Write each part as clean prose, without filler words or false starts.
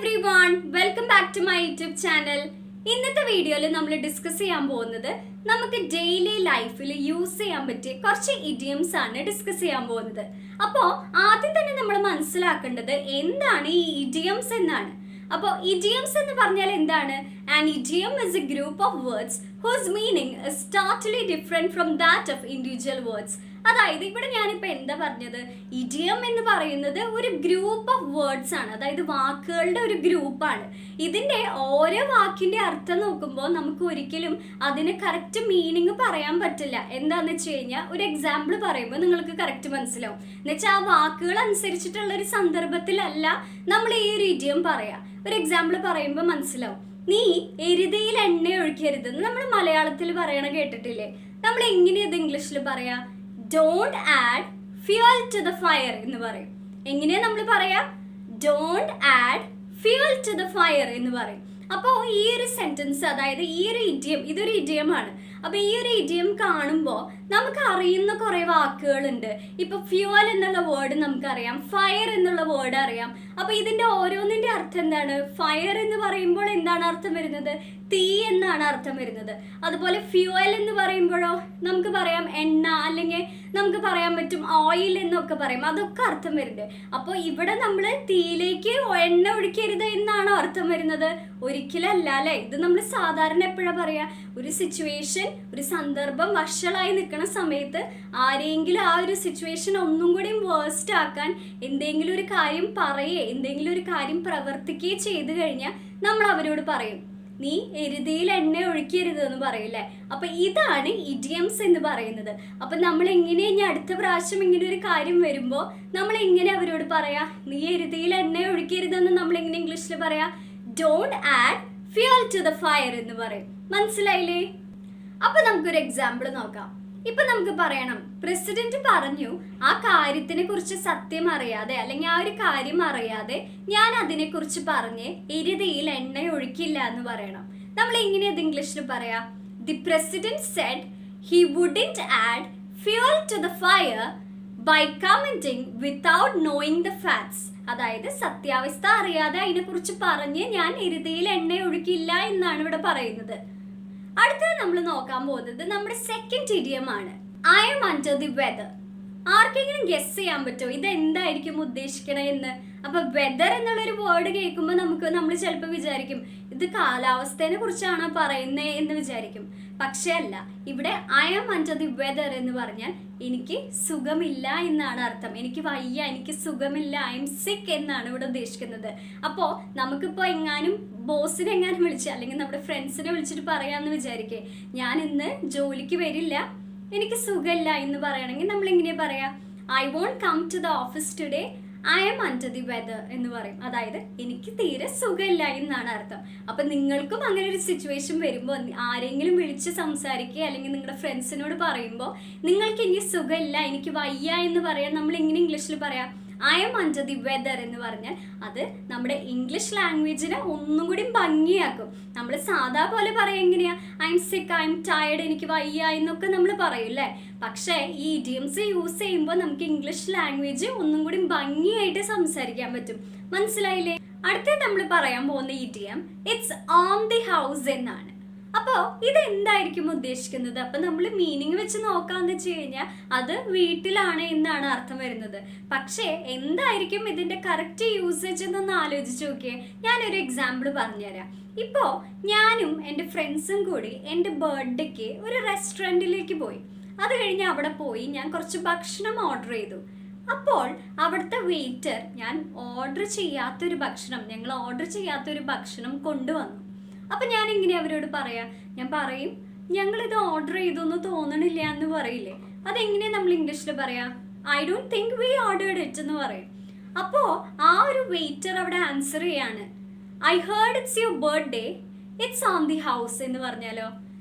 everyone, welcome back to my YouTube channel. ഇന്നത്തെ വീഡിയോയിൽ നമ്മൾ ഡിസ്കസ് ചെയ്യാൻ പോകുന്നത് നമുക്ക് ഡെയിലി ലൈഫിൽ യൂസ് ചെയ്യാൻ പറ്റിയ കുറച്ച് ഇഡിയംസ് ആണ് ഡിസ്കസ് ചെയ്യാൻ പോകുന്നത്. അപ്പോൾ ആദ്യം തന്നെ നമ്മൾ മനസ്സിലാക്കേണ്ടത് എന്താണ് ഈ ഇഡിയംസ് എന്നാണ്. അപ്പോൾ ഇഡിയംസ് എന്ന് പറഞ്ഞാൽ എന്താണ്? An idiom is a group of words whose meaning is totally different from that of individual words. അതായത് ഇവിടെ ഞാനിപ്പോൾ എന്താ പറഞ്ഞത്, ഇഡിയം എന്ന് പറയുന്നത് ഒരു ഗ്രൂപ്പ് ഓഫ് വേർഡ്സ് ആണ്, അതായത് വാക്കുകളുടെ ഒരു ഗ്രൂപ്പാണ്. ഇതിൻ്റെ ഓരോ വാക്കിൻ്റെ അർത്ഥം നോക്കുമ്പോൾ നമുക്ക് ഒരിക്കലും അതിന് കറക്റ്റ് മീനിങ് പറയാൻ പറ്റില്ല. എന്താണെന്ന് വെച്ച് കഴിഞ്ഞാൽ ഒരു എക്സാമ്പിൾ പറയുമ്പോൾ നിങ്ങൾക്ക് കറക്റ്റ് മനസ്സിലാവും. എന്നുവെച്ചാൽ ആ വാക്കുകൾ അനുസരിച്ചിട്ടുള്ള ഒരു സന്ദർഭത്തിലല്ല നമ്മൾ ഈ ഒരു ഇഡിയം പറയാം. ഒരു എക്സാമ്പിൾ പറയുമ്പോൾ മനസ്സിലാവും. നീ എരുതിയിൽ എണ്ണ ഒഴിക്കരുതെന്ന് നമ്മൾ മലയാളത്തിൽ പറയണ കേട്ടിട്ടില്ലേ? നമ്മൾ എങ്ങനെയാ ഇത് ഇംഗ്ലീഷിൽ പറയാ? Don't add fuel to the fire എന്ന് പറയും. എങ്ങനെയാ നമ്മൾ പറയാ? Don't add fuel to the fire എന്ന് പറയും. അപ്പോൾ ഈ ഒരു സെന്റൻസ്, അതായത് ഈ ഒരു ഇഡിയം, ഇതൊരു ഇഡിയമാണ്. അപ്പോൾ ഈ ഒരു ഇഡിയം കാണുമ്പോൾ നമുക്ക് അറിയുന്ന കുറേ വാക്കുകളുണ്ട്. ഇപ്പോൾ ഫ്യൂവൽ എന്നുള്ള വേർഡ് നമുക്കറിയാം, ഫയർ എന്നുള്ള വേർഡ് അറിയാം. അപ്പോൾ ഇതിൻ്റെ ഓരോന്നിൻ്റെ അർത്ഥം എന്താണ്? ഫയർ എന്ന് പറയുമ്പോൾ എന്താണ് അർത്ഥം വരുന്നത്? തീ എന്നാണ് അർത്ഥം വരുന്നത്. അതുപോലെ ഫ്യൂവൽ എന്ന് പറയുമ്പോഴോ നമുക്ക് പറയാം എണ്ണ, അല്ലെങ്കിൽ നമുക്ക് പറയാൻ പറ്റും ഓയിൽ എന്നൊക്കെ പറയും. അതൊക്കെ അർത്ഥം വരുന്നുണ്ട്. അപ്പോൾ ഇവിടെ നമ്മൾ തീയിലേക്ക് എണ്ണ ഒഴിക്കരുത് എന്നാണോ അർത്ഥം വരുന്നത്? ഒരിക്കലല്ല അല്ലേ. ഇത് നമ്മൾ സാധാരണ എപ്പോഴാണ് പറയുക? ഒരു സിറ്റുവേഷൻ, ഒരു സന്ദർഭം വഷളായി നിൽക്കുന്ന സമയത്ത് ആരെങ്കിലും ആ ഒരു സിറ്റുവേഷൻ ഒന്നും കൂടി വേഴ്സ്റ്റ് ആക്കാൻ എന്തെങ്കിലും ഒരു കാര്യം പറയേ, എന്തെങ്കിലും ഒരു കാര്യം പ്രവർത്തിക്കുകയോ ചെയ്തു കഴിഞ്ഞാൽ നമ്മൾ അവരോട് പറയും, നീ എരുതിയിൽ എണ്ണ ഒഴിക്കരുത് എന്ന് പറയില്ലേ. അപ്പൊ ഇതാണ് ഇഡിയംസ് എന്ന് പറയുന്നത്. അപ്പൊ നമ്മൾ എങ്ങനെ ഇനി അടുത്ത പ്രാവശ്യം ഇങ്ങനെ ഒരു കാര്യം വരുമ്പോൾ നമ്മൾ എങ്ങനെ അവരോട് പറയാ? നീ എരുതിയിൽ എണ്ണ ഒഴിക്കരുതെന്ന് നമ്മൾ എങ്ങനെ ഇംഗ്ലീഷിൽ പറയാ? Don't add fuel to the fire എന്ന് പറയും. മനസ്സിലായില്ലേ? അപ്പൊ നമുക്കൊരു എക്സാമ്പിൾ നോക്കാം. ഇപ്പൊ നമുക്ക് പറയണം, പ്രസിഡന്റ് പറഞ്ഞു ആ കാര്യത്തിനെ കുറിച്ച് സത്യം അറിയാതെ, അല്ലെങ്കിൽ ആ ഒരു കാര്യം അറിയാതെ ഞാൻ അതിനെ കുറിച്ച് പറഞ്ഞ് എരുതിയിൽ എണ്ണ ഒഴിക്കില്ല എന്ന് പറയണം. നമ്മൾ എങ്ങനെയത് ഇംഗ്ലീഷിൽ പറയാ? The president said he wouldn't add fuel to the fire by commenting without knowing the facts. അതായത് സത്യാവസ്ഥ അറിയാതെ അതിനെക്കുറിച്ച് പറഞ്ഞ് ഞാൻ എരുതിയിൽ എണ്ണ ഒഴിക്കില്ല എന്നാണ് ഇവിടെ പറയുന്നത്. അടുത്തത് നമ്മൾ നോക്കാൻ പോകുന്നത് നമ്മുടെ സെക്കൻഡ് ഇഡിയം ആണ്. I am under the whether. ആർക്കെങ്കിലും ഗസ് ചെയ്യാൻ പറ്റുമോ ഇത് എന്തായിരിക്കും ഉദ്ദേശിക്കണതെന്ന്? അപ്പൊ വെദർ എന്നുള്ളൊരു വേർഡ് കേൾക്കുമ്പോൾ നമ്മൾ ചിലപ്പോൾ വിചാരിക്കും ഇത് കാലാവസ്ഥയെ കുറിച്ചാണ് പറയുന്നത് എന്ന് വിചാരിക്കും. പക്ഷേ അല്ല. ഇവിടെ I am under the weather എന്ന് പറഞ്ഞാൽ എനിക്ക് സുഖമില്ല എന്നാണ് അർത്ഥം. എനിക്ക് വയ്യ, എനിക്ക് സുഖമില്ല, ഐ എം സിക്ക് എന്നാണ് ഇവിടെ ഉദ്ദേശിക്കുന്നത്. അപ്പോൾ നമുക്കിപ്പോൾ എങ്ങാനും ബോസിനെ എങ്ങാനും വിളിച്ച്, അല്ലെങ്കിൽ നമ്മുടെ ഫ്രണ്ട്സിനെ വിളിച്ചിട്ട് പറയാമെന്ന് വിചാരിക്കേ, ഞാൻ ഇന്ന് ജോലിക്ക് വരില്ല, എനിക്ക് സുഖമില്ല എന്ന് പറയണമെങ്കിൽ നമ്മൾ എങ്ങനെയാ പറയാ? I won't come to the office today, I am under the weather എന്ന് പറയും. അതായത് എനിക്ക് തീരെ സുഖമില്ല എന്നാണ് അർത്ഥം. അപ്പം നിങ്ങൾക്കും അങ്ങനെ ഒരു സിറ്റുവേഷൻ വരുമ്പോൾ ആരെങ്കിലും വിളിച്ച് സംസാരിക്കുക, അല്ലെങ്കിൽ നിങ്ങളുടെ ഫ്രണ്ട്സിനോട് പറയുമ്പോൾ നിങ്ങൾക്ക് ഇനി സുഖമില്ല, എനിക്ക് വയ്യ എന്ന് പറയാൻ നമ്മൾ എങ്ങനെ ഇംഗ്ലീഷിൽ പറയാം? I am under the weather എന്ന് പറഞ്ഞാൽ അത് നമ്മുടെ ഇംഗ്ലീഷ് ലാംഗ്വേജിനെ ഒന്നും കൂടി ഭംഗിയാക്കും. നമ്മൾ സാധാ പോലെ പറയാം എങ്ങനെയാ? ഐ എം സിക്ക്, ഐ എം ടയർഡ്, എനിക്ക് വയ്യ എന്നൊക്കെ നമ്മൾ പറയും അല്ലേ. പക്ഷേ ഈ ഇഡിയംസ് യൂസ് ചെയ്യുമ്പോൾ നമുക്ക് ഇംഗ്ലീഷ് ലാംഗ്വേജ് ഒന്നും കൂടി ഭംഗിയായിട്ട് സംസാരിക്കാൻ പറ്റും. മനസ്സിലായില്ലേ? അടുത്ത നമ്മൾ പറയാൻ പോകുന്ന idiom it's on the house എന്നാണ്. അപ്പോൾ ഇതെന്തായിരിക്കും ഉദ്ദേശിക്കുന്നത്? അപ്പം നമ്മൾ മീനിങ് വെച്ച് നോക്കാന്ന് വെച്ച് കഴിഞ്ഞാൽ അത് വീട്ടിലാണ് എന്നാണ് അർത്ഥം വരുന്നത്. പക്ഷേ എന്തായിരിക്കും ഇതിൻ്റെ കറക്റ്റ് യൂസേജ് എന്നൊന്ന് ആലോചിച്ച് നോക്കിയേ. ഞാനൊരു എക്സാമ്പിൾ പറഞ്ഞുതരാം. ഇപ്പോൾ ഞാനും എൻ്റെ ഫ്രണ്ട്സും കൂടി എൻ്റെ ബർത്ത്ഡേക്ക് ഒരു റെസ്റ്റോറൻറ്റിലേക്ക് പോയി. അത് കഴിഞ്ഞ് അവിടെ പോയി ഞാൻ കുറച്ച് ഭക്ഷണം ഓർഡർ ചെയ്തു. അപ്പോൾ അവിടുത്തെ വെയിറ്റർ ഞങ്ങൾ ഓർഡർ ചെയ്യാത്തൊരു ഭക്ഷണം കൊണ്ടുവന്നു. അപ്പം ഞാൻ എങ്ങനെയാ അവരോട് പറയാം? ഞാൻ പറയും, ഞങ്ങളിത് ഓർഡർ ചെയ്തൊന്നും തോന്നണില്ല എന്ന് പറയില്ലേ? അതെങ്ങനെയാ നമ്മൾ ഇംഗ്ലീഷിൽ പറയാം? I don't think we ordered it എന്ന് പറയും. അപ്പോൾ ആ ഒരു വെയിറ്റർ അവിടെ ആൻസർ ചെയ്യാണ്, I heard it's your birthday, it's on the house എന്ന് പറഞ്ഞാലോ?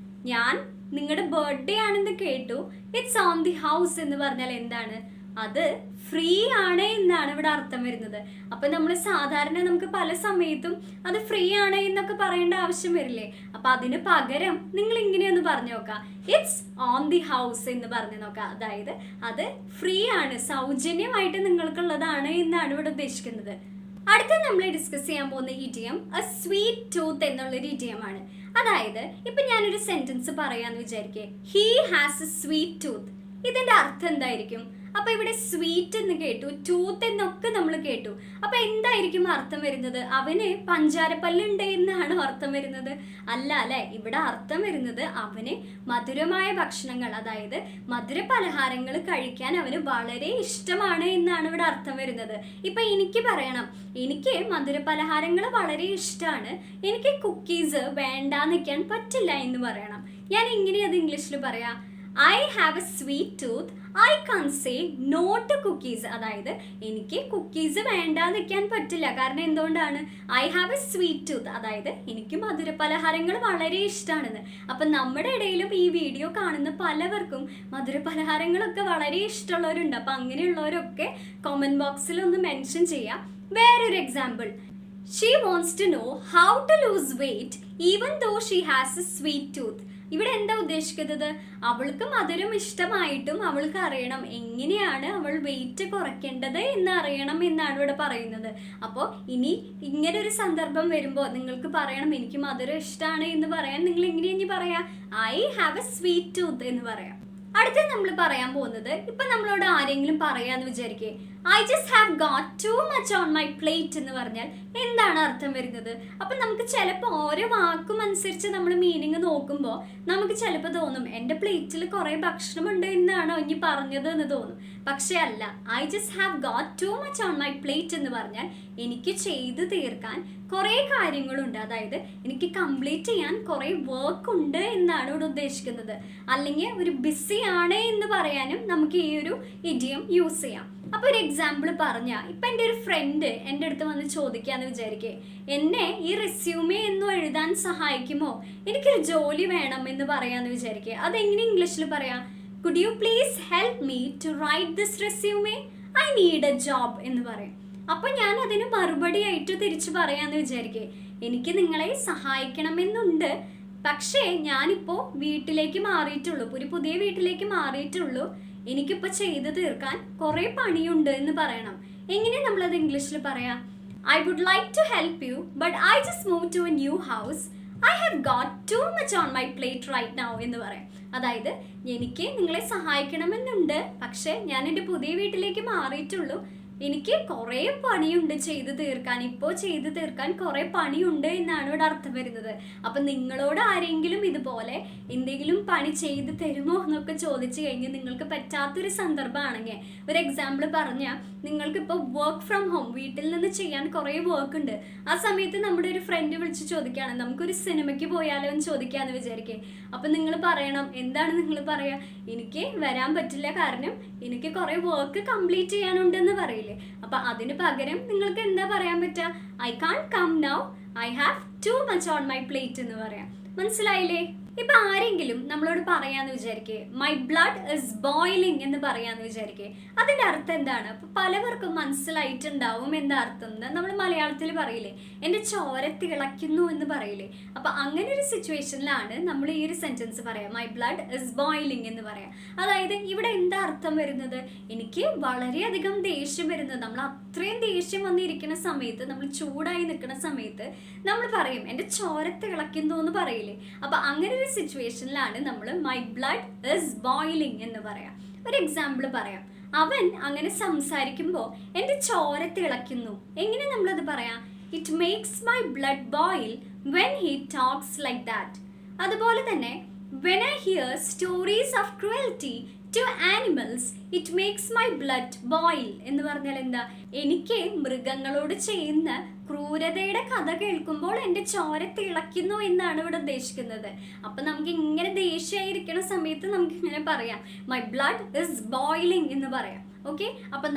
ഞാൻ നിങ്ങളുടെ ബർത്ത്ഡേ ആണെന്ന് കേട്ടു, ഇറ്റ്സ് ഓൺ ദി ഹൗസ് എന്ന് പറഞ്ഞാൽ എന്താണ്? അത് ഫ്രീ ആണ് എന്നാണ് ഇവിടെ അർത്ഥം വരുന്നത്. അപ്പൊ നമ്മൾ സാധാരണ നമുക്ക് പല സമയത്തും അത് ഫ്രീ ആണ് എന്നൊക്കെ പറയേണ്ട ആവശ്യം വരില്ലേ? അപ്പൊ അതിന് പകരം നിങ്ങൾ ഇങ്ങനെയൊന്ന് പറഞ്ഞു നോക്കാം, ഇറ്റ്സ് ഓൺ ദി ഹൗസ് എന്ന് പറഞ്ഞു നോക്കാം. അതായത് അത് ഫ്രീ ആണ്, സൗജന്യമായിട്ട് നിങ്ങൾക്കുള്ളതാണ് എന്നാണ് ഇവിടെ ഉദ്ദേശിക്കുന്നത്. അടുത്ത നമ്മൾ ഡിസ്കസ് ചെയ്യാൻ പോകുന്ന ഇഡിയം എ സ്വീറ്റ് ടൂത്ത് എന്നുള്ളൊരു ഇഡിയമാണ്. അതായത് ഇപ്പൊ ഞാനൊരു സെന്റൻസ് പറയാന്ന് വിചാരിക്കേ, he has a sweet tooth. ഇതിന്റെ അർത്ഥം എന്തായിരിക്കും? അപ്പൊ ഇവിടെ സ്വീറ്റ് എന്ന് കേട്ടു, ടൂത്ത് എന്നൊക്കെ നമ്മൾ കേട്ടു. അപ്പൊ എന്തായിരിക്കും അർത്ഥം വരുന്നത്? അവന് പഞ്ചാരപ്പല്ലുണ്ട് എന്നാണ് അർത്ഥം വരുന്നത്? അല്ല അല്ലെ, ഇവിടെ അർത്ഥം വരുന്നത് അവന് മധുരമായ ഭക്ഷണങ്ങൾ, അതായത് മധുര പലഹാരങ്ങൾ കഴിക്കാൻ അവന് വളരെ ഇഷ്ടമാണ് എന്നാണ് ഇവിടെ അർത്ഥം വരുന്നത്. ഇപ്പൊ എനിക്ക് പറയണം, എനിക്ക് മധുര പലഹാരങ്ങൾ വളരെ ഇഷ്ടമാണ്, എനിക്ക് കുക്കീസ് വേണ്ടാന്നിരിക്കാൻ പറ്റില്ല എന്ന് പറയണം. ഞാൻ എങ്ങനെയാ അത് ഇംഗ്ലീഷിൽ പറയാ? I have a sweet tooth. I can't say no to cookies. അതായത് എനിക്ക് കുക്കീസ് വേണ്ടാതിരിക്കാൻ പറ്റില്ല. കാരണം എന്തുകൊണ്ടാണ്? I have a sweet tooth. അതായത് എനിക്ക് മധുര പലഹാരങ്ങൾ വളരെ ഇഷ്ടമാണെന്ന്. അപ്പം നമ്മുടെ ഇടയിലും ഈ വീഡിയോ കാണുന്ന പലവർക്കും മധുര പലഹാരങ്ങളൊക്കെ വളരെ ഇഷ്ടമുള്ളവരുണ്ട്. അപ്പം അങ്ങനെയുള്ളവരൊക്കെ കമൻറ്റ് ബോക്സിൽ ഒന്ന് മെൻഷൻ ചെയ്യാം. വേറൊരു example, she wants to know how to lose weight even though she has a sweet tooth. ഇവിടെ എന്താ ഉദ്ദേശിക്കുന്നത്? അവൾക്ക് മധുരം ഇഷ്ടമായിട്ടും അവൾക്ക് അറിയണം എങ്ങനെയാണ് അവൾ വെയിറ്റ് കുറയ്ക്കേണ്ടത് എന്ന് അറിയണം എന്നാണ് ഇവിടെ പറയുന്നത്. അപ്പോൾ ഇനി ഇങ്ങനെ ഒരു സന്ദർഭം വരുമ്പോൾ നിങ്ങൾക്ക് പറയണം എനിക്ക് മധുരം ഇഷ്ടമാണ് എന്ന് പറയാൻ നിങ്ങൾ എങ്ങനെയാ പറയാ? I have A sweet tooth എന്ന് പറയാം. അടുത്ത നമ്മൾ പറയാൻ പോകുന്നത്, ഇപ്പൊ നമ്മളോട് ആരെങ്കിലും പറയാന്ന് വിചാരിക്കേ, I just have got too much on my plate എന്ന് പറഞ്ഞാൽ എന്താണ് അർത്ഥം വരുന്നത്? അപ്പൊ നമുക്ക് ചിലപ്പോൾ ഓരോ വാക്കും അനുസരിച്ച് നമ്മൾ മീനിങ് നോക്കുമ്പോൾ നമുക്ക് ചിലപ്പോൾ തോന്നും എൻ്റെ പ്ലേറ്റിൽ കുറെ ഭക്ഷണമുണ്ട് എന്നാണോ ഇനി പറഞ്ഞത് എന്ന് തോന്നും. പക്ഷെ അല്ല, I just have got too much on my plate എന്ന് പറഞ്ഞാൽ എനിക്ക് ചെയ്തു തീർക്കാൻ കുറെ കാര്യങ്ങളുണ്ട്, അതായത് എനിക്ക് കംപ്ലീറ്റ് ചെയ്യാൻ കുറെ വർക്ക് ഉണ്ട് എന്നാണ് ഇവിടെ ഉദ്ദേശിക്കുന്നത്. അല്ലെങ്കിൽ ഒരു ബിസി ആണ് എന്ന് പറയാനും നമുക്ക് ഈ ഒരു ഇഡിയം യൂസ് ചെയ്യാം. അപ്പൊ ഒരു എക്സാമ്പിൾ പറഞ്ഞാൽ, ഇപ്പൊ എൻ്റെ ഒരു ഫ്രണ്ട് എൻ്റെ അടുത്ത് വന്ന് ചോദിക്കാന്ന് വിചാരിക്കേ, എന്നെ ഈ റെസ്യൂമേ എന്നും എഴുതാൻ സഹായിക്കുമോ? എനിക്കൊരു ജോലി വേണം എന്ന് പറയാന്ന് വിചാരിക്കേ, അതെങ്ങനെ ഇംഗ്ലീഷിൽ പറയാം? Could you please help me to write this resume? I need a job എന്ന് പറയും. അപ്പൊ ഞാൻ അതിന് മറുപടി ആയിട്ട് തിരിച്ചു പറയാന്ന് വിചാരിക്കേ, എനിക്ക് നിങ്ങളെ സഹായിക്കണമെന്നുണ്ട്, പക്ഷേ ഞാനിപ്പോ വീട്ടിലേക്ക് മാറിയിട്ടുള്ളൂ, ഒരു പുതിയ വീട്ടിലേക്ക് മാറിയിട്ടുള്ളൂ, എനിക്കിപ്പോൾ ചെയ്ത് തീർക്കാൻ കുറെ പണിയുണ്ട് എന്ന് പറയണം. എങ്ങനെ നമ്മളത് ഇംഗ്ലീഷിൽ പറയാം? I would like to help you but I just move to a new house. I have got too much on my plate right now എന്ന് പറയാം. അതായത് എനിക്ക് നിങ്ങളെ സഹായിക്കണമെന്നുണ്ട്, പക്ഷെ ഞാൻ എൻ്റെ പുതിയ വീട്ടിലേക്ക് മാറിയിട്ടുള്ളൂ, എനിക്ക് കുറെ പണിയുണ്ട് ചെയ്ത് തീർക്കാൻ, ഇപ്പോൾ ചെയ്ത് തീർക്കാൻ കുറെ പണിയുണ്ട് എന്നാണ് ഇവിടെ അർത്ഥം വരുന്നത്. അപ്പൊ നിങ്ങളോട് ആരെങ്കിലും ഇതുപോലെ എന്തെങ്കിലും പണി ചെയ്ത് തരുമോ എന്നൊക്കെ ചോദിച്ചു കഴിഞ്ഞാൽ നിങ്ങൾക്ക് പറ്റാത്തൊരു സന്ദർഭമാണെങ്കിൽ, ഒരു എക്സാമ്പിൾ പറഞ്ഞാൽ, നിങ്ങൾക്കിപ്പോൾ വർക്ക് ഫ്രം ഹോം, വീട്ടിൽ നിന്ന് ചെയ്യാൻ കുറെ വർക്ക് ഉണ്ട്, ആ സമയത്ത് നമ്മുടെ ഒരു ഫ്രണ്ട് വിളിച്ച് ചോദിക്കുകയാണ് നമുക്കൊരു സിനിമയ്ക്ക് പോയാലോ എന്ന് ചോദിക്കാന്ന് വിചാരിക്കേ. അപ്പൊ നിങ്ങൾ പറയണം, എന്താണ് നിങ്ങൾ പറയാ? എനിക്ക് വരാൻ പറ്റില്ല, കാരണം എനിക്ക് കുറെ വർക്ക് കംപ്ലീറ്റ് ചെയ്യാനുണ്ടെന്ന് പറയില്ലേ? അപ്പൊ അതിന് പകരം നിങ്ങൾക്ക് എന്താ പറയാൻ പറ്റുക? I can't come now, I have too much on my plate എന്ന് പറയാം. മനസ്സിലായില്ലേ? ഇപ്പൊ ആരെങ്കിലും നമ്മളോട് പറയാന്ന് വിചാരിക്കേ, മൈ ബ്ലഡ് ഇസ് ബോയിലിംഗ് എന്ന് പറയാന്ന് വിചാരിക്കേ, അതിന്റെ അർത്ഥം എന്താണ്? അപ്പൊ പലവർക്കും മനസ്സിലായിട്ടുണ്ടാവും എന്താ അർത്ഥം. നമ്മൾ മലയാളത്തിൽ പറയില്ലേ, എന്റെ ചോര തിളയ്ക്കുന്നു എന്ന് പറയില്ലേ? അപ്പൊ അങ്ങനെ ഒരു സിറ്റുവേഷനിലാണ് നമ്മൾ ഈ ഒരു സെന്റൻസ് പറയാം, മൈ ബ്ലഡ് ഇസ് ബോയിലിംഗ് എന്ന് പറയാം. അതായത് ഇവിടെ എന്താ അർത്ഥം വരുന്നത്? എനിക്ക് വളരെയധികം ദേഷ്യം വരുന്നത്, നമ്മൾ അത്രയും ദേഷ്യം വന്നിരിക്കുന്ന സമയത്ത്, നമ്മൾ ചൂടായി നിൽക്കുന്ന സമയത്ത് നമ്മൾ പറയും എന്റെ ചോര തിളയ്ക്കുന്നു എന്ന് പറയില്ലേ? അപ്പൊ അങ്ങനെ ഒരു സിറ്റുവേഷനിലാണ് നമ്മൾ മൈ ബ്ലഡ് ഇസ് ബോയിലിംഗ് എന്ന് പറയാം. ഒരു എക്സാമ്പിൾ പറയാം, അവൻ അങ്ങനെ സംസാരിക്കുമ്പോൾ എൻ്റെ ചോര തിളയ്ക്കുന്നു. എങ്ങനെ നമ്മളത് പറയാം? It makes my blood boil when he talks like that. അതുപോലെ തന്നെ when I hear stories of cruelty to animals it makes my blood boil എന്ന് പറഞ്ഞാൽ എന്താ? എനിക്ക് മൃഗങ്ങളോട് ചെയ്യുന്ന ക്രൂരതയുടെ കഥ കേൾക്കുമ്പോൾ എൻ്റെ ചോര തിളയ്ക്കുന്നു എന്നാണ് ഇവിടെ ഉദ്ദേശിക്കുന്നത്. അപ്പൊ നമുക്ക് ഇങ്ങനെ ദേഷ്യമായിരിക്കുന്ന സമയത്ത് നമുക്ക് ഇങ്ങനെ പറയാം, മൈ ബ്ലഡ് ഇസ് ബോയിലിംഗ് എന്ന് പറയാം. ഓക്കെ, അപ്പൊ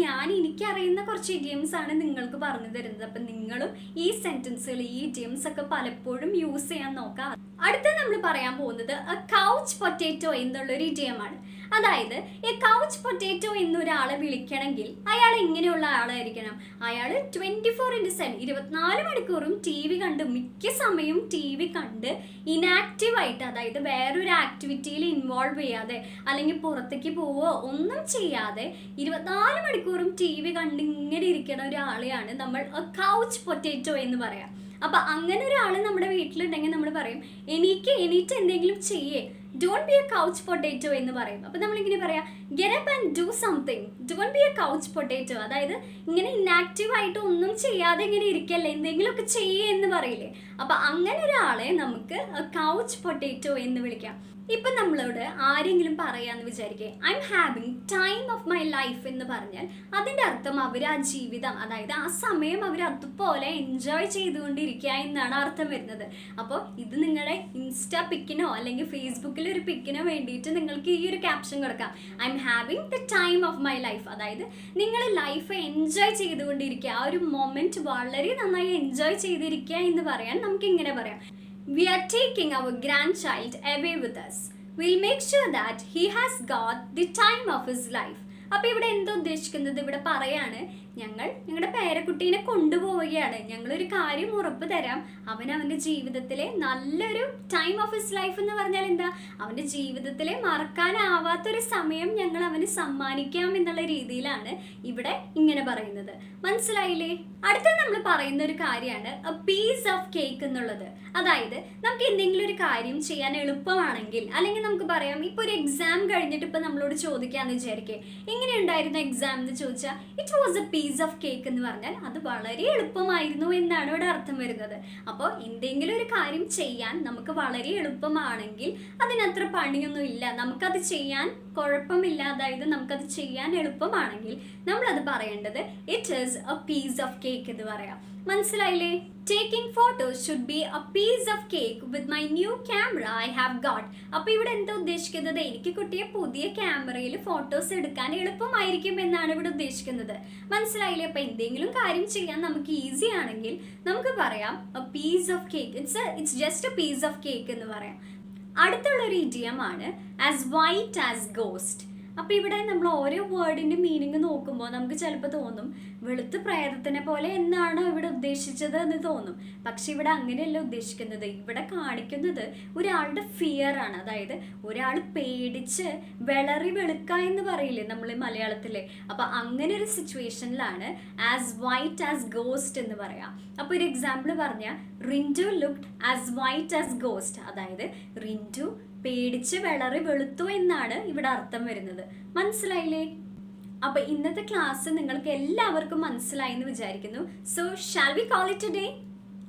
ഞാൻ എനിക്കറിയുന്ന കുറച്ച് ഇഡിയംസ് ആണ് നിങ്ങൾക്ക് പറഞ്ഞു തരുന്നത്. അപ്പൊ നിങ്ങളും ഈ സെന്റൻസുകൾ, ഈ ഇഡിയംസ് ഒക്കെ പലപ്പോഴും യൂസ് ചെയ്യാൻ നോക്കാം. അടുത്ത നമ്മൾ പറയാൻ പോകുന്നത് കൗച്ച് പൊട്ടേറ്റോ എന്നുള്ളൊരു ഇഡിയമാണ്. അതായത് ഈ കൗച്ച് പൊട്ടേറ്റോ എന്നൊരാളെ വിളിക്കണമെങ്കിൽ അയാൾ എങ്ങനെയുള്ള ആളായിരിക്കണം? അയാൾ 24/7 24 മണിക്കൂറും ടി വി കണ്ട്, മിക്ക സമയം ടി വി കണ്ട് ഇനാക്റ്റീവായിട്ട്, അതായത് വേറൊരു ആക്ടിവിറ്റിയിൽ ഇൻവോൾവ് ചെയ്യാതെ അല്ലെങ്കിൽ പുറത്തേക്ക് പോവോ ഒന്നും ചെയ്യാതെ 24 മണിക്കൂറും ടി വി കണ്ട് ഇങ്ങനെ ഇരിക്കുന്ന ഒരാളെയാണ് നമ്മൾ കൗച്ച് പൊട്ടേറ്റോ എന്ന് പറയാം. അപ്പൊ അങ്ങനെ ഒരാൾ നമ്മുടെ വീട്ടിലുണ്ടെങ്കിൽ നമ്മൾ പറയും, എണീറ്റ് എന്തെങ്കിലും ചെയ്യേ, don't be A couch potato എന്ന് പറയും. അപ്പൊ നമ്മളിങ്ങനെ പറയാം, get up and do something, don't be A couch potato. അതായത് ഇങ്ങനെ ഇനാക്റ്റീവ് ആയിട്ട് ഒന്നും ചെയ്യാതെ ഇങ്ങനെ ഇരിക്കല്ലേ, എന്തെങ്കിലുമൊക്കെ ചെയ്യേ എന്ന് പറയില്ലേ. അപ്പൊ അങ്ങനെ ഒരാളെ നമുക്ക് കൗച്ച് പൊട്ടേറ്റോ എന്ന് വിളിക്കാം. ഇപ്പൊ നമ്മളോട് ആരെങ്കിലും പറയാന്ന് വിചാരിക്കേ, I'm having time of my life എന്ന് പറഞ്ഞാൽ അതിന്റെ അർത്ഥം അവർ ആ ജീവിതം, അതായത് ആ സമയം അവർ അതുപോലെ എൻജോയ് ചെയ്തുകൊണ്ടിരിക്കുക എന്നാണ് അർത്ഥം വരുന്നത്. അപ്പോൾ ഇത് നിങ്ങളുടെ ഇൻസ്റ്റാ പിക്കിനോ അല്ലെങ്കിൽ ഫേസ്ബുക്കിൽ ഒരു പിക്കിനോ വേണ്ടിയിട്ട് നിങ്ങൾക്ക് ഈ ഒരു ക്യാപ്ഷൻ കൊടുക്കാം, I M having the time of my life. അതായത് നിങ്ങൾ ലൈഫ് എൻജോയ് ചെയ്തുകൊണ്ടിരിക്കുക, ആ ഒരു മൊമെന്റ് വളരെ നന്നായി എൻജോയ് ചെയ്തിരിക്കുക എന്ന് പറയാൻ നമുക്ക് ഇങ്ങനെ പറയാം, we are taking our grandchild away with us. We'll make sure that he has got the time of his life. അപ്പോൾ ഇവിടെ എന്താ ഉദ്ദേശിക്കുന്നത്? ഇവിടെ പറയാണ്, ഞങ്ങളുടെ പേരക്കുട്ടീനെ കൊണ്ടുപോവുകയാണ്, ഞങ്ങളൊരു കാര്യം ഉറപ്പ് തരാം, അവൻ്റെ ജീവിതത്തിലെ നല്ലൊരു ടൈം ഓഫ് ഹിസ് ലൈഫ് എന്ന് പറഞ്ഞാൽ എന്താ, അവൻ്റെ ജീവിതത്തിലെ മറക്കാനാവാത്തൊരു സമയം ഞങ്ങൾ അവന് സമ്മാനിക്കാം എന്നുള്ള രീതിയിലാണ് ഇവിടെ ഇങ്ങനെ പറയുന്നത്. മനസ്സിലായില്ലേ? അടുത്ത നമ്മൾ പറയുന്ന ഒരു കാര്യമാണ് എ പീസ് ഓഫ് കേക്ക് എന്നുള്ളത്. അതായത് നമുക്ക് എന്തെങ്കിലും ഒരു കാര്യം ചെയ്യാൻ എളുപ്പമാണെങ്കിൽ, അല്ലെങ്കിൽ നമുക്ക് പറയാം, ഇപ്പോൾ ഒരു എക്സാം കഴിഞ്ഞിട്ട് ഇപ്പം നമ്മളോട് ചോദിക്കാന്ന് വിചാരിക്കേ, എങ്ങനെ ഉണ്ടായിരുന്നു എക്സാം എന്ന് ചോദിച്ചാൽ, it was a piece of cake എന്ന് പറഞ്ഞാൽ അത് വളരെ എളുപ്പമായിരുന്നു എന്നാണ് ഇവിടെ അർത്ഥം വരുന്നത്. അപ്പോൾ എന്തെങ്കിലും ഒരു കാര്യം ചെയ്യാൻ നമുക്ക് വളരെ എളുപ്പമാണെങ്കിൽ അതിനത്ര പണിയൊന്നും ഇല്ല, നമുക്കത് ചെയ്യാൻ കുഴപ്പമില്ല, അതായത് നമുക്കത് ചെയ്യാൻ എളുപ്പമാണെങ്കിൽ നമ്മളത് പറയേണ്ടത് it is a piece of cake എന്ന് പറയാം. മനസ്സിലായില്ലേ? Taking photos should be a piece of cake with my new camera I have got. അപ്പോൾ ഇവിടെ എന്താ ഉദ്ദേശിക്കുന്നത്? എനിക്ക് കിട്ടിയ പുതിയ ക്യാമറയിൽ ഫോട്ടോസ് എടുക്കാൻ എളുപ്പമായിരിക്കും എന്നാണ് ഇവിടെ ഉദ്ദേശിക്കുന്നത്. മനസ്സിലായില്ലേ? അപ്പോൾ എന്തെങ്കിലും കാര്യം ചെയ്യാൻ നമുക്ക് ഈസി ആണെങ്കിൽ നമുക്ക് പറയാം a piece of cake. It's just a piece of cake എന്ന് പറയാം. അടുത്തുള്ളൊരു ഇഡിയമാണ് as white as ghost. അപ്പോൾ ഇവിടെ നമ്മൾ ഓരോ വേർഡിൻ്റെ മീനിങ് നോക്കുമ്പോൾ നമുക്ക് ചിലപ്പോൾ തോന്നും വെളുത്ത് പ്രേതത്തിനെ പോലെ എന്നാണ് ഇവിടെ ഉദ്ദേശിച്ചത് എന്ന് തോന്നും. പക്ഷെ ഇവിടെ അങ്ങനെയല്ല ഉദ്ദേശിക്കുന്നത്. ഇവിടെ കാണിക്കുന്നത് ഒരാളുടെ ഫിയർ ആണ്. അതായത് ഒരാൾ പേടിച്ച് വെളറി വെളുക്ക എന്ന് പറയില്ലേ നമ്മൾ മലയാളത്തിൽ. അപ്പോൾ അങ്ങനെ ഒരു സിറ്റുവേഷനിലാണ് ആസ് വൈറ്റ് ആസ് ഗോസ്റ്റ് എന്ന് പറയാം. അപ്പോൾ ഒരു എക്സാമ്പിൾ പറഞ്ഞാൽ, Rintu looked as white as ghost. അതായത് റിൻറ്റു പേടിച്ച് വെളറി വെളുത്തു എന്നാണ് ഇവിടെ അർത്ഥം വരുന്നത്. മനസ്സിലായില്ലേ? അപ്പൊ ഇന്നത്തെ ക്ലാസ് നിങ്ങൾക്ക് എല്ലാവർക്കും മനസ്സിലായി എന്ന് വിചാരിക്കുന്നു. So shall we call it A day?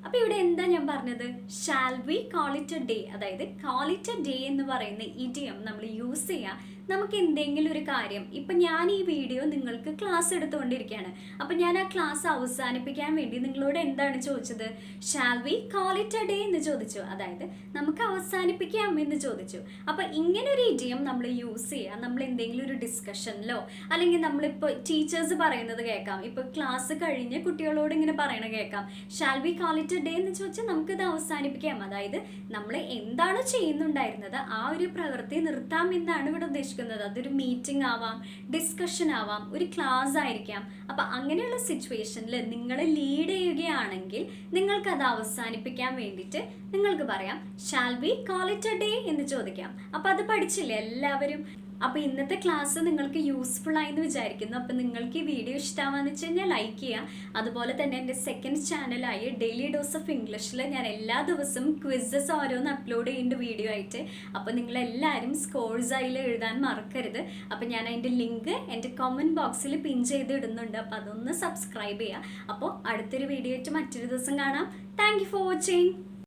അപ്പൊ ഇവിടെ എന്താ ഞാൻ പറഞ്ഞത്? Shall we call it A day. അതായത് കോൾ ഇറ്റ് എ ഡേ എന്ന് പറയുന്ന ഇഡിയം നമ്മൾ യൂസ് ചെയ്യാം നമുക്ക് എന്തെങ്കിലും ഒരു കാര്യം. ഇപ്പൊ ഞാൻ ഈ വീഡിയോ നിങ്ങൾക്ക് ക്ലാസ് എടുത്തുകൊണ്ടിരിക്കുകയാണ്. അപ്പൊ ഞാൻ ആ ക്ലാസ് അവസാനിപ്പിക്കാൻ വേണ്ടി നിങ്ങളോട് എന്താണ് ചോദിച്ചത്? Shall we call it A day എന്ന് ചോദിച്ചു. അതായത് നമുക്ക് അവസാനിപ്പിക്കാം എന്ന് ചോദിച്ചു. അപ്പൊ ഇങ്ങനെ ഒരു ഇഡിയം നമ്മൾ യൂസ് ചെയ്യാം നമ്മൾ എന്തെങ്കിലും ഒരു ഡിസ്കഷനിലോ, അല്ലെങ്കിൽ നമ്മളിപ്പോൾ ടീച്ചേഴ്സ് പറയുന്നത് കേൾക്കാം. ഇപ്പൊ ക്ലാസ് കഴിഞ്ഞ് കുട്ടികളോട് ഇങ്ങനെ പറയണ കേൾക്കാം, shall we call it A day എന്ന് ചോദിച്ചാൽ നമുക്കിത് അവസാനിപ്പിക്കാം. അതായത് നമ്മൾ എന്താണ് ചെയ്യുന്നുണ്ടായിരുന്നത് ആ ഒരു പ്രവൃത്തി നിർത്താം എന്നാണ് ഇവിടെ ഉദ്ദേശിക്കുന്നത്. അതൊരു മീറ്റിംഗ് ആവാം, ഡിസ്കഷൻ ആവാം, ഒരു ക്ലാസ് ആയിരിക്കാം. അപ്പൊ അങ്ങനെയുള്ള സിറ്റുവേഷനിൽ നിങ്ങൾ ലീഡ് ചെയ്യുകയാണെങ്കിൽ നിങ്ങൾക്ക് അത് അവസാനിപ്പിക്കാൻ വേണ്ടിയിട്ട് നിങ്ങൾക്ക് പറയാം shall we call it A day എന്ന് ചോദിക്കാം. അപ്പൊ അത് പഠിച്ചില്ലേ എല്ലാവരും? അപ്പോൾ ഇന്നത്തെ ക്ലാസ് നിങ്ങൾക്ക് യൂസ്ഫുൾ ആയെന്ന് വിചാരിക്കുന്നു. അപ്പോൾ നിങ്ങൾക്ക് ഈ വീഡിയോ ഇഷ്ടമാണെന്ന് വെച്ച് കഴിഞ്ഞാൽ ലൈക്ക് ചെയ്യുക. അതുപോലെ തന്നെ എൻ്റെ സെക്കൻഡ് ചാനലായ ഡെയിലി ഡോസ് ഓഫ് ഇംഗ്ലീഷിൽ ഞാൻ എല്ലാ ദിവസവും ക്വിസസ് ഓരോന്ന് അപ്ലോഡ് ചെയ്യുന്നുണ്ട് വീഡിയോ ആയിട്ട്. അപ്പോൾ നിങ്ങളെല്ലാവരും സ്കോർസ് അതിൽ എഴുതാൻ മറക്കരുത്. അപ്പോൾ ഞാൻ അതിൻ്റെ ലിങ്ക് എൻ്റെ കമൻറ്റ് ബോക്സിൽ പിൻ ചെയ്ത് ഇടുന്നുണ്ട്. അപ്പോൾ അതൊന്ന് സബ്സ്ക്രൈബ് ചെയ്യുക. അപ്പോൾ അടുത്തൊരു വീഡിയോ ആയിട്ട് മറ്റൊരു ദിവസം കാണാം. Thank you for watching.